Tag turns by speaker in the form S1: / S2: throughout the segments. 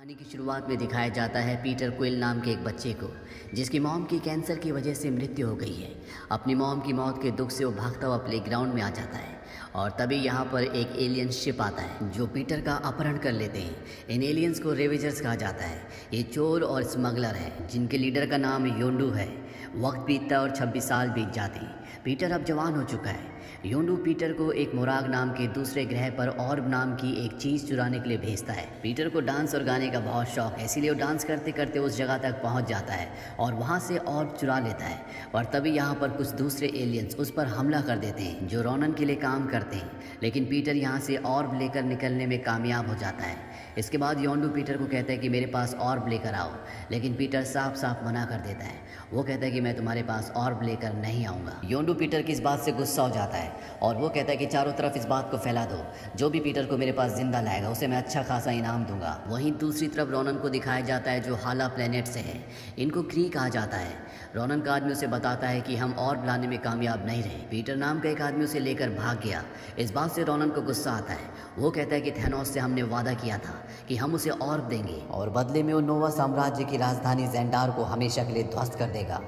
S1: कहानी की शुरुआत में दिखाया जाता है पीटर क्विल नाम के एक बच्चे को जिसकी मॉम की कैंसर की वजह से मृत्यु हो गई है। अपनी मॉम की मौत के दुख से वो भागता हुआ प्लेग्राउंड में आ जाता है और तभी यहाँ पर एक एलियन शिप आता है जो पीटर का अपहरण कर लेते हैं। इन एलियंस को रेवेजर्स कहा जाता है। ये चोर और स्मगलर है जिनके लीडर का नाम योंडू है। वक्त बीतता है और 26 साल बीत जाते हैं। पीटर अब जवान हो चुका है। योंडू पीटर को एक मोराग नाम के दूसरे ग्रह पर ऑर्ब नाम की एक चीज़ चुराने के लिए भेजता है। पीटर को डांस और गाने का बहुत शौक है, इसीलिए वो डांस करते करते उस जगह तक पहुंच जाता है और वहां से ऑर्ब चुरा लेता है। और तभी यहाँ पर कुछ दूसरे एलियंस उस पर हमला कर देते हैं जो रोनन के लिए काम करते हैं, लेकिन पीटर यहाँ से ऑर्ब लेकर निकलने में कामयाब हो जाता है। इसके बाद योंडू पीटर को कहता है कि मेरे पास ऑर्ब लेकर आओ, लेकिन पीटर साफ साफ मना कर देता है। वो कहता है कि मैं तुम्हारे पास ऑर्ब लेकर नहीं आऊँगा। योंडू पीटर की इस बात से गुस्सा हो जाता है और वो कहता है कि चारों तरफ इस बात को फैला दो, जो भी पीटर को मेरे पास जिंदा लाएगा उसे मैं अच्छा खासा इनाम दूंगा। वहीं दूसरी तरफ रोनन को दिखाया जाता है जो हाला प्लेनेट से है। इनको क्री कहा जाता है। रोनन का आदमी उसे बताता है कि हम ऑर्ब लाने में कामयाब नहीं रहे। पीटर नाम का एक आदमी उसे लेकर भाग गया। इस बात से रोनन को गुस्सा आता है। वो कहता है कि थैनोस से हमने वादा किया था कि हम उसे ऑर्ब देंगे और बदले में वो नोवा साम्राज्य की राजधानी जेंडार को हमेशा के लिए ध्वस्त कर देगा।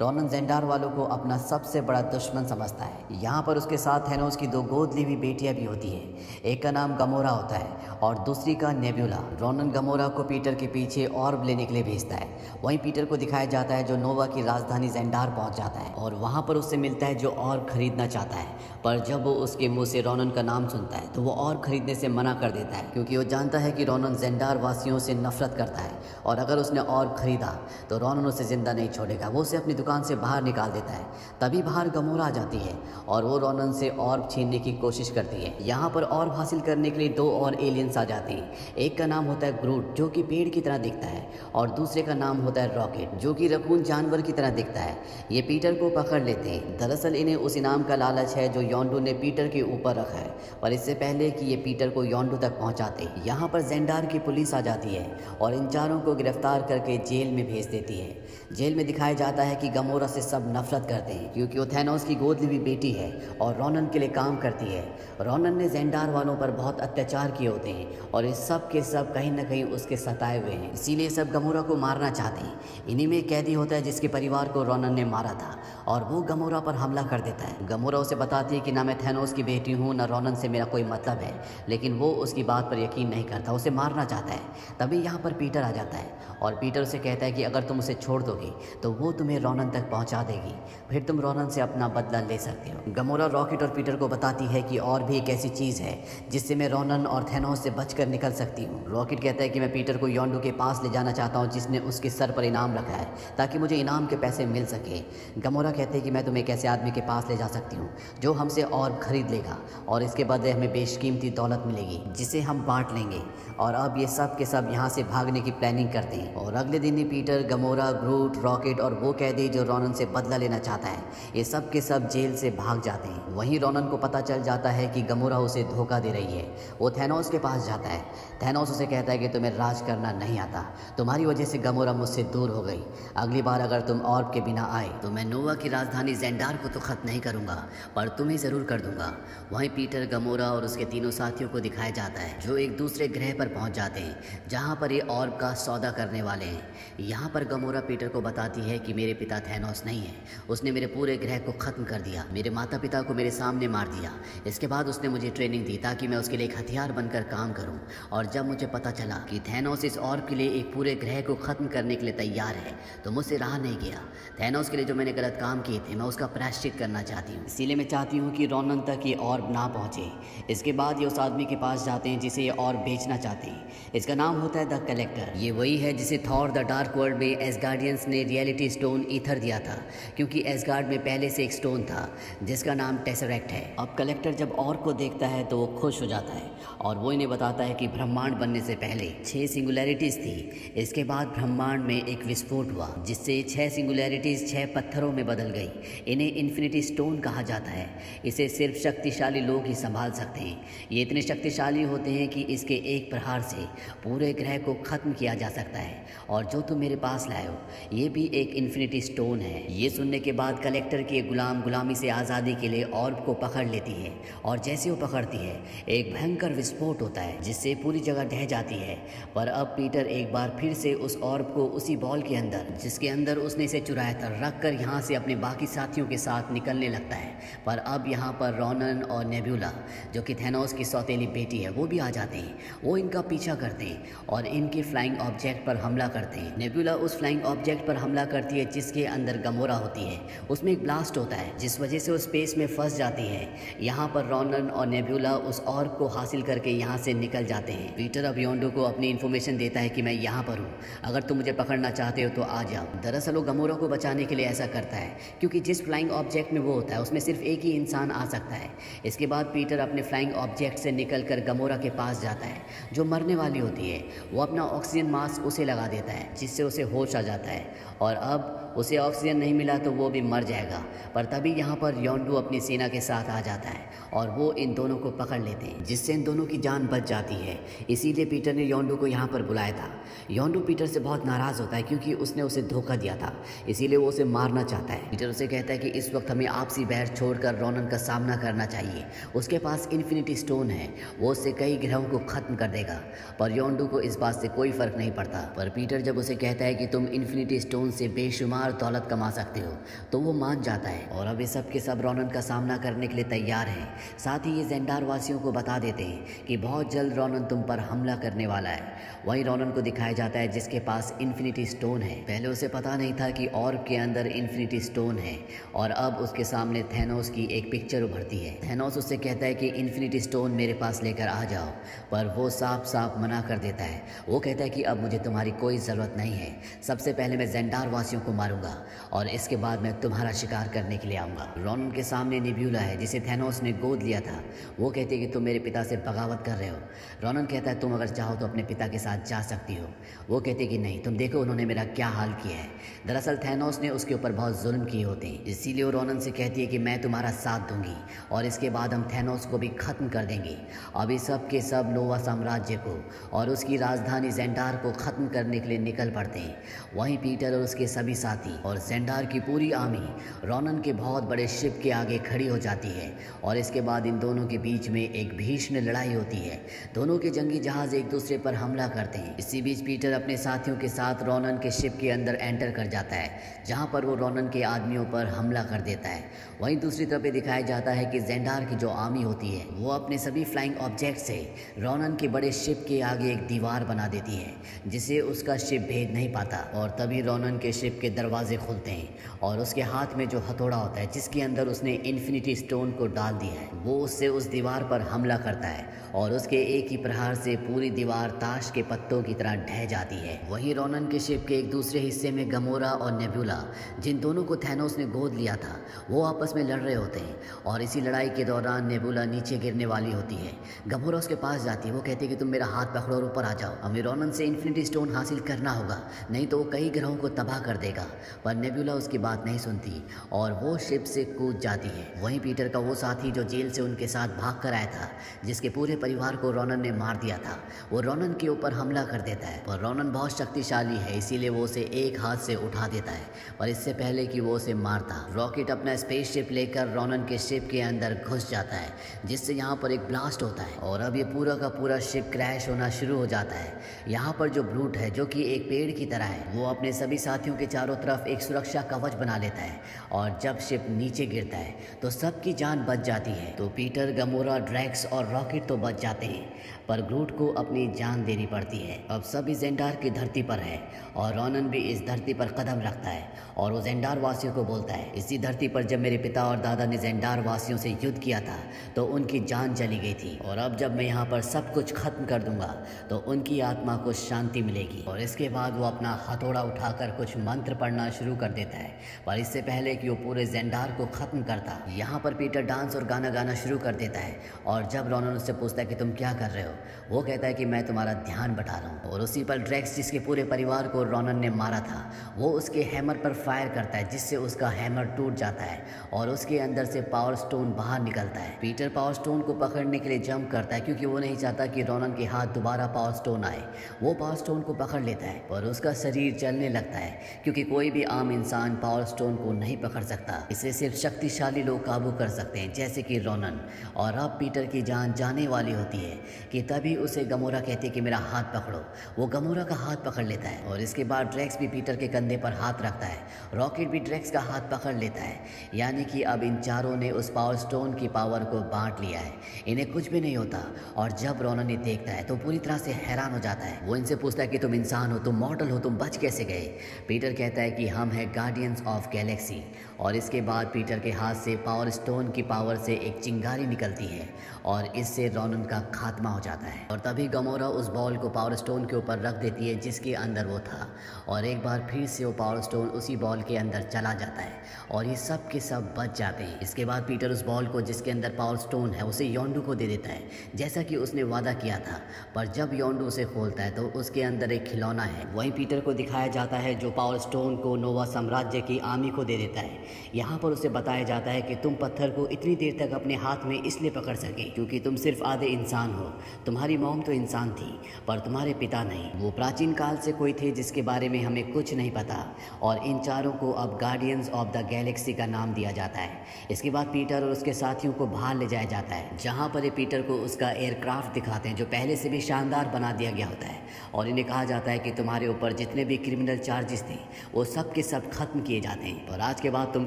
S1: रोनन जेंडार वालों को अपना सबसे बड़ा दुश्मन समझता है। यहाँ पर उसके साथ थैनोस की दो गोद ली हुई बेटियां भी होती हैं। एक का नाम गमोरा होता है और दूसरी का नेब्यूला। रोनन गमोरा को पीटर के पीछे ऑर्ब लेने के लिए भेजता है। वहीं पीटर को दिखाया जाता है जो नोवा की राजधानी जेंडार पहुंच जाता है और वहां पर उससे मिलता है जो ऑर्ब खरीदना चाहता है। पर जब वो उसके मुंह से रोनन का नाम सुनता है तो वो ऑर्ब खरीदने से मना कर देता है, क्योंकि वो जानता है कि रोनन जेंडार वासियों से नफरत करता है और अगर उसने ऑर्ब खरीदा तो रोनन उसे जिंदा नहीं छोड़ेगा। वो उसे अपनी दुकान से बाहर निकाल देता है। तभी बाहर गमोरा आ जाती है और वो रोनन से ऑर्ब छीनने की कोशिश करती है। यहाँ पर ऑर्ब हासिल करने के लिए दो और एलियंस आ जाते हैं। एक का नाम होता है ग्रूट जो कि पेड़ की तरह दिखता है और दूसरे का नाम होता है रॉकेट जो कि रकून जानवर की तरह दिखता है। ये पीटर को पकड़ लेते हैं। दरअसल इन्हें उस इनाम का लालच है जो योंडू ने पीटर के ऊपर रखा है, पर इससे पहले कि ये पीटर को योंडू तक पहुंचाते यहाँ पर जेंडार की पुलिस आ जाती है और इन चारों को गिरफ्तार करके जेल में भेज देती है। जेल में दिखाया जाता है कि गमोरा से सब नफरत करते हैं क्योंकि वो थैनोस की गोद ली हुई बेटी है और रोनन के लिए काम करती है। रोनन ने जेंडार वालों पर बहुत अत्याचार किए होते हैं और इस सब के सब कहीं ना कहीं उसके सताए हुए हैं, इसीलिए सब गमोरा को मारना चाहते हैं। इन्हीं में एक कैदी होता है जिसके परिवार को रोनन ने मारा था और वो गमोरा पर हमला कर देता है। गमोरा उसे बताती है कि ना मैं थैनोस की बेटी हूँ ना रोनन से मेरा कोई मतलब है, लेकिन वो उसकी बात पर यकीन नहीं करता, उसे मारना चाहता है। तभी यहाँ पर पीटर आ जाता है और पीटर उसे कहता है कि अगर तुम उसे छोड़ दोगे तो वो तुम्हें रोनन तक पहुँचा देगी, फिर तुम रोनन से अपना बदला ले सकते हो। गमोरा रॉकेट और पीटर को बताती है कि और भी एक ऐसी चीज़ है जिससे मैं रोनन और थैनोस से बचकर निकल सकती हूँ। रॉकेट कहता है कि मैं पीटर को योंडू के पास ले जाना चाहता हूँ जिसने उसके सर पर इनाम रखा है ताकि मुझे इनाम के पैसे मिल सके। गमोरा कहते हैं कि मैं तुम्हें एक ऐसे आदमी के पास ले जा सकती हूँ जो हमसे ऑर्ब खरीद लेगा और इसके बदले हमें बेशकीमती दौलत मिलेगी जिसे हम बांट लेंगे। और अब ये सब के सब यहाँ से भागने की प्लानिंग करते हैं और अगले दिन ही पीटर, गमोरा, ग्रूट, रॉकेट और वो कैदी जो रोनन से बदला लेना चाहता है ये सब के सब जेल से भाग जाते हैं। वहीं रोनन को पता चल जाता है कि गमोरा उसे धोखा दे रही है। वो थैनोस के पास जाता है। थैनोस उसे कहता है कि तुम्हें राज करना नहीं आता, तुम्हारी वजह से गमोरा मुझसे दूर हो गई। अगली बार अगर तुम ऑर्ब के बिना आए तो मैं नोवा की राजधानी जेंडार को तो खत्म नहीं करूंगा पर तुम्हें ज़रूर कर दूंगा। वहीं पीटर, गमोरा और उसके तीनों साथियों को दिखाया जाता है जो एक दूसरे ग्रह पर पहुंच जाते हैं जहां पर ये ऑर्ब का सौदा करने वाले हैं। यहाँ पर गमोरा पीटर को बताती है कि मेरे पिता थैनोस नहीं है, उसने मेरे पूरे ग्रह को ख़त्म कर दिया, मेरे माता पिता को मेरे सामने मार दिया। इसके बाद उसने मुझे ट्रेनिंग दी ताकि मैं उसके लिए एक हथियार बनकर काम करूं। और जब मुझे पता चला कि थैनोस इस ऑर्ब के लिए एक पूरे ग्रह को ख़त्म करने के लिए तैयार है तो मुझसे रहा नहीं गया। थैनोस के लिए जो मैंने गलत काम किए थे मैं उसका प्रायश्चित करना चाहती हूँ, इसीलिए मैं चाहती हूँ कि रोनन तक ये ऑर्ब ना पहुँचे। इसके बाद ये उस आदमी के पास जाते हैं जिसे ये ऑर्ब बेचना चाहते हैं। इसका नाम होता है द कलेक्टर। ये वही है जिसे थॉर द डार्क वर्ल्ड में एसगार्डियंस ने रियलिटी स्टोन ईथर दिया था, क्योंकि एसगार्ड में पहले से एक स्टोन था जिसका नाम टेसरेक्ट है। अब कलेक्टर जब ऑर्ब को देखता है तो वो खुश हो जाता है और वो इन्हें बताता है कि ब्रह्मांड बनने से पहले 6 सिंगुलैरिटीज़ थी। इसके बाद ब्रह्मांड में एक विस्फोट हुआ जिससे 6 सिंगुलैरिटीज़ 6 पत्थरों में बदल गई। इन्हें इन्फिनिटी स्टोन कहा जाता है। इसे सिर्फ शक्तिशाली लोग ही संभाल सकते हैं। ये इतने शक्तिशाली होते हैं कि इसके एक प्रहार से पूरे ग्रह को ख़त्म किया जा सकता है। और जो तुम मेरे पास लाए हो ये भी एक इन्फिनिटी स्टोन है। ये सुनने के बाद कलेक्टर की गुलामी से आज़ादी के लिए ऑर्ब को पकड़ लेती है और जैसे वो पकड़ती है एक भयंकर विस्फोट होता होता है जिससे पूरी जगह ढह जाती है। पर अब पीटर एक बार फिर से उस ऑर्ब को उसी बॉल के अंदर, जिसके अंदर उसने इसे चुराया था, रख कर यहाँ से अपने बाकी साथियों के साथ निकलने लगता है। पर अब यहाँ पर रोनन और नेबुला, जो कि थैनोस की सौतेली बेटी है, वो भी आ जाते हैं। वो इनका पीछा करते हैं और इनके फ्लाइंग ऑब्जेक्ट पर हमला करते हैं। नेबुला उस फ्लाइंग ऑब्जेक्ट पर हमला करती है जिसके अंदर गमोरा होती है। उसमें एक ब्लास्ट होता है जिस वजह से वो स्पेस में फंस जाती है। यहाँ पर रोनन और नेबुला उस ऑर्ब को हासिल करके यहाँ से निकल जाते हैं। पीटर अब योंडो को अपनी इन्फॉर्मेशन देता है कि मैं यहाँ पर हूँ, अगर तुम मुझे पकड़ना चाहते हो तो आ जाओ। दरअसल वो गमोरा को बचाने के लिए ऐसा करता है क्योंकि जिस फ्लाइंग ऑब्जेक्ट में वो होता है उसमें सिर्फ एक ही इंसान आ सकता है। इसके बाद पीटर अपने फ्लाइंग ऑब्जेक्ट से निकलकर गमोरा के पास जाता है जो मरने वाली होती है। वो अपना ऑक्सीजन मास्क उसे लगा देता है जिससे उसे होश आ जाता है और अब उसे ऑक्सीजन नहीं मिला तो वो भी मर जाएगा। पर तभी यहाँ पर योंडो अपनी सेना के साथ आ जाता है और वो इन दोनों को पकड़ लेते हैं जिससे इन दोनों की जान बच जाती है। इसीलिए पीटर ने योंडो को यहाँ पर बुलाया था। योंडो पीटर से बहुत नाराज़ होता है क्योंकि उसने उसे धोखा दिया था, इसीलिए वो उसे मारना चाहता है। पीटर उसे कहता है कि इस वक्त हमें आपसी बैर छोड़कर रोनन का सामना करना चाहिए। उसके पास इन्फिनिटी स्टोन है, वो उससे कई ग्रहों को ख़त्म कर देगा। पर योंडो को इस बात से कोई फ़र्क नहीं पड़ता। पर पीटर जब उसे कहता है कि तुम इन्फिनिटी स्टोन से बेशुमार दौलत कमा सकते हो तो वो मान जाता है और अब ये सब के सब रोनन का सामना करने के लिए तैयार हैं। साथ ही ये ज़ेंडार वासियों को बता देते हैं कि बहुत जल्द रोनन तुम पर हमला करने वाला है। वहीं रोनन को दिखाया जाता है जिसके पास इन्फिनिटी स्टोन है। पहले उसे पता नहीं था कि ऑर्ब के अंदर इन्फिनिटी स्टोन है और अब उसके सामने थैनोस की एक पिक्चर उभरती है। थैनोस उससे कहता है कि इन्फिनिटी स्टोन मेरे पास लेकर आ जाओ, पर वो साफ साफ मना कर देता है। वो कहता है कि अब मुझे तुम्हारी कोई ज़रूरत नहीं है, सबसे पहले मैं ज़ेंडार वासियों को मारूंगा और इसके बाद मैं तुम्हारा शिकार करने के लिए आऊँगा। रोनन के सामने नेबुला है जिसे थैनोस ने गोद लिया था। वो कहती है कि तुम मेरे पिता से बगावत कर रहे हो। रोनन कहता है तुम अगर चाहो तो अपने पिता के साथ जा सकती हो। वो कहती है कि नहीं, तुम देखो उन्होंने मेरा क्या हाल किया है। दरअसल थैनोस ने उसके ऊपर बहुत जुल्म किए होते हैं, इसीलिए वो रोनन से कहती है कि मैं तुम्हारा साथ दूंगी और इसके बाद हम थैनोस को भी ख़त्म कर देंगे। अभी सब के सब नोवा साम्राज्य को और उसकी राजधानी ज़ेंडार को ख़त्म करने के लिए निकल पड़ते हैं। वहीं पीटर और उसके सभी साथी और ज़ेंडार की पूरी आर्मी रोनन के बहुत बड़े शिप के आगे खड़ी हो जाती है और इसके बाद इन दोनों के बीच में एक भीषण लड़ाई होती है। दोनों के जंगी जहाज़ एक दूसरे पर हमला करते हैं। इसी बीच पीटर अपने साथियों के साथ रोनन के शिप के अंदर एंटर कर जाता है जहां पर वो रोनन के आदमियों पर हमला कर देता है। वहीं दूसरी तरफ ये दिखाया जाता है कि ज़ेंडार की जो आर्मी होती है वो अपने सभी फ्लाइंग ऑब्जेक्ट से रोनन के बड़े शिप के आगे एक दीवार बना देती है जिसे उसका शिप भेद नहीं पाता। और तभी रोनन के शिप के दरवाजे खुलते हैं और उसके हाथ में जो हथौड़ा होता है जिसके अंदर उसने इन्फिनिटी स्टोन को डाल दिया है, वो उससे उस दीवार पर हमला करता है और उसके एक ही प्रहार से पूरी दीवार ताश के पत्तों की तरह ढह जाती है। वहीं रोनन के शिप के एक दूसरे हिस्से में गमोरा और नेबुला, जिन दोनों को थैनोस ने गोद लिया था, वो आपस में लड़ रहे होते हैं और इसी लड़ाई के दौरान नेबुला नीचे गिरने वाली होती है। गमोरा उसके पास जाती है। वो कहती है कि तुम मेरा हाथ पकड़ो और ऊपर आ जाओ, हमें रोनन से इन्फिनिटी स्टोन हासिल करना होगा, नहीं तो वो कई ग्रहों को तबाह कर देगा। पर नेबुला उसकी बात नहीं सुनती और वो शिप से कूद जाती है। वहीं पीटर का वो साथी जो जेल से उनके साथ भाग कर आया था, जिसके पूरे परिवार को रोनन ने मार दिया था, वो रोनन के ऊपर हमला कर देता है। पर रोनन बहुत शक्तिशाली है, इसीलिए वो उसे एक हाथ से उठा देता है। पर इससे पहले कि वो उसे मारता, रॉकेट अपना स्पेसशिप लेकर रोनन के शिप के अंदर घुस जाता है जिससे यहाँ पर एक ब्लास्ट होता है और अब ये पूरा का पूरा शिप क्रैश होना शुरू हो जाता है। यहाँ पर जो ब्रूट है, जो कि एक पेड़ की तरह है, वो अपने सभी साथियों के चारों तरफ एक सुरक्षा कवच बना लेता है और जब शिप नीचे गिरता है तो सबकी जान बच जाती है। तो पीटर, गमोरा, ड्रैक्स और रॉकेट तो बच जाते हैं, पर ग्रूट को अपनी जान देनी पड़ती है। अब सभी ज़ेंडार की धरती पर है और रोनन भी इस धरती पर कदम रखता है और वो ज़ेंडार वासियों को बोलता है, इसी धरती पर जब मेरे पिता और दादा ने ज़ेंडार वासियों से युद्ध किया था तो उनकी जान चली गई थी और अब जब मैं यहाँ पर सब कुछ खत्म कर दूंगा तो उनकी आत्मा को शांति मिलेगी। और इसके बाद वो अपना हथौड़ा उठाकर कुछ मंत्र पढ़ना शुरू कर देता है। पर इससे पहले कि वो पूरे ज़ेंडार को ख़त्म करता, यहाँ पर पीटर डांस और गाना गाना शुरू कर देता है और जब रोनन उससे पूछता है कि तुम क्या कर रहे हो, वो कहता है कि मैं तुम्हारा ध्यान बटा रहा हूँ। और उसी पर ड्रैक्स, जिसके पूरे परिवार को रोनन ने मारा था, वो उसके हैमर पर फायर करता है जिससे उसका हैमर टूट जाता है और उसके अंदर से पावर स्टोन बाहर निकलता है। पीटर पावर स्टोन को पकड़ने के लिए जंप करता है क्योंकि वो नहीं चाहता कि रोनन के हाथ दोबारा पावर स्टोन आए। वो पावर स्टोन को पकड़ लेता है और उसका शरीर जलने लगता है क्योंकि कोई भी आम इंसान पावर स्टोन को नहीं पकड़ सकता, इसे सिर्फ शक्तिशाली लोग काबू कर सकते हैं, जैसे कि रोनन। और अब पीटर की जान जाने वाली होती है है कि तभी उसे गमोरा कहती है कि मेरा हाथ पकड़ो। वो गमोरा का हाथ पकड़ लेता है और इसके बाद ड्रैक्स भी पीटर के कंधे पर हाथ रखता है। रॉकेट भी ड्रैक्स का हाथ पकड़ लेता है। यानी कि अब इन चारों ने उस पावर स्टोन की पावर को बांट लिया है, इन्हें कुछ भी नहीं होता। और जब रोनन ये देखता है तो पूरी तरह से हैरान हो जाता है। वो इनसे पूछता है कि तुम इंसान हो, तुम मॉर्टल हो, तुम बच कैसे गए? पीटर कहता है कि हम हैं गार्डियंस ऑफ गैलेक्सी। और इसके बाद पीटर के हाथ से पावर स्टोन की पावर से एक चिंगारी निकलती है और इससे रोनन का खात्मा हो जाता है। और तभी गमोरा उस बॉल को पावर स्टोन के ऊपर रख देती है जिसके अंदर वो था, और एक बार फिर से वो पावर स्टोन उसी बॉल के अंदर चला जाता है और ये सब के सब बच जाते हैं। इसके बाद पीटर उस बॉल को जिसके अंदर पावर स्टोन है उसे योंडू को दे देता है जैसा कि उसने वादा किया था। पर जब योंडू उसे खोलता है तो उसके अंदर एक खिलौना है। वहीं पीटर को दिखाया जाता है जो पावर स्टोन को नोवा साम्राज्य की आर्मी को दे देता है। यहाँ पर उसे बताया जाता है कि तुम पत्थर को इतनी देर तक अपने हाथ में इसलिए पकड़ सके क्योंकि तुम सिर्फ आधे इंसान हो। तुम्हारी मॉम तो इंसान थी पर तुम्हारे पिता नहीं। वो प्राचीन काल से कोई थे जिसके बारे में हमें कुछ नहीं पता। और इन चारों को अब गार्डियंस ऑफ द गैलेक्सी का नाम दिया जाता है। इसके बाद पीटर और उसके साथियों को बाहर ले जाया जाता है जहाँ पर ये पीटर को उसका एयरक्राफ्ट दिखाते हैं जो पहले से भी शानदार बना दिया गया होता है। और इन्हें कहा जाता है कि तुम्हारे ऊपर जितने भी क्रिमिनल चार्जेस थे वो सब के सब खत्म किए जाते हैं और आज के बाद तुम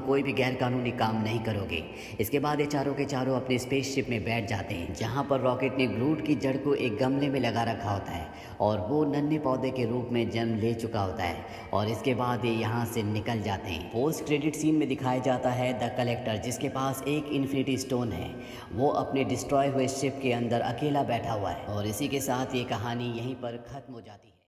S1: कोई भी गैरकानूनी काम नहीं करोगे। इसके बाद ये चारों के चारों अपने स्पेसशिप में बैठ जाते हैं जहाँ पर रॉकेट ने ग्रूट की जड़ को एक गमले में लगा रखा होता है और वो नन्हे पौधे के रूप में जन्म ले चुका होता है। और इसके बाद ये यहाँ से निकल जाते हैं। पोस्ट क्रेडिट सीन में दिखाया जाता है द कलेक्टर जिसके पास एक इन्फिनिटी स्टोन है। वो अपने डिस्ट्रॉय हुए शिप के अंदर अकेला बैठा हुआ है और इसी के साथ ये कहानी यहीं पर खत्म हो जाती है।